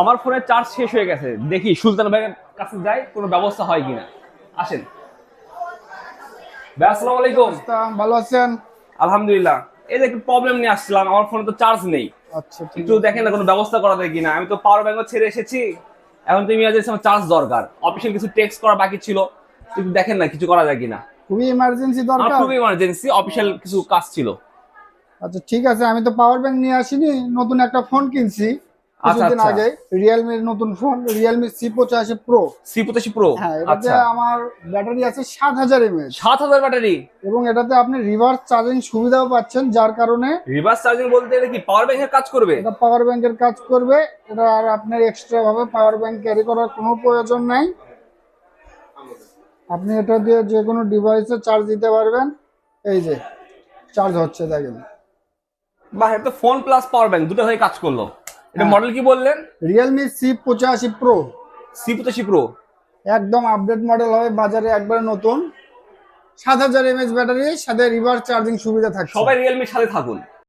আমার ফোনের চার্জ শেষ হয়ে গেছে, দেখি সুলতান ভাইয়ের কাছে যাই, কোনো ব্যবস্থা হয় কিনা। আসেন ভাই, আসসালামু আলাইকুম। ভালো আছেন? আলহামদুলিল্লাহ। এই যে একটু প্রবলেম নিয়ে আসছিলাম, আমার ফোনে তো চার্জ নেই। আচ্ছা, ঠিক একটু আছে। দেখেন না কোনো ব্যবস্থা করা যায় কিনা। আমি তো পাওয়ার ব্যাংকও ছেড়ে এসেছি, এখন তুমি আমার চার্জ দরকার, অফিসিয়াল কিছু টেক্সট করা বাকি ছিল, একটু দেখেন না কিছু করা যায় কিনা। খুবই ইমার্জেন্সি আমার দরকার। খুবই ইমার্জেন্সি, অফিসিয়াল কিছু কাজ ছিল। আচ্ছা, ঠিক আছে, আমি তো পাওয়ার ব্যাংক নিয়ে আসিনি, নতুন একটা ফোন কিনছি আচ্ছা কিছুদিন আচ্ছা। আগে। রিয়েলমির নতুন phone, Realme C85 Pro। C85 Pro। হ্যাঁ, এটাতে আচ্ছা, আমার ব্যাটারি আছে 7000 mAh 7000 ব্যাটারি। এবং এটাতে আপনি রিভার্স চার্জিং সুবিধাও পাচ্ছেন, যার কারণে রিভার্স চার্জিং বলতে এটা কি পাওয়ার ব্যাংকের কাজ করবে? এটা পাওয়ার ব্যাংকের কাজ করবে। এটা আর আপনার এক্সট্রা ভাবে পাওয়ার ব্যাংক ক্যারি করার কোনো প্রয়োজন নাই। আপনি এটা দিয়ে যে কোনো ডিভাইসে চার্জ দিতে পারবেন। এই যে চার্জ হচ্ছে, দেখেন। বাহ, এটা তো ফোন প্লাস পাওয়ার ব্যাংক দুটো হয়ে কাজ করলো। এটা হ্যাঁ। মডেল কি বললেন? Realme C85 Pro C85 Pro। একদম আপডেট মডেল হবে, বাজারে একবারে নতুন। 7000 mAh ব্যাটারি, সাথে রিভার্স চার্জিং সুবিধা থাকছে। সবাই রিয়েলমির সাথে থাকুন।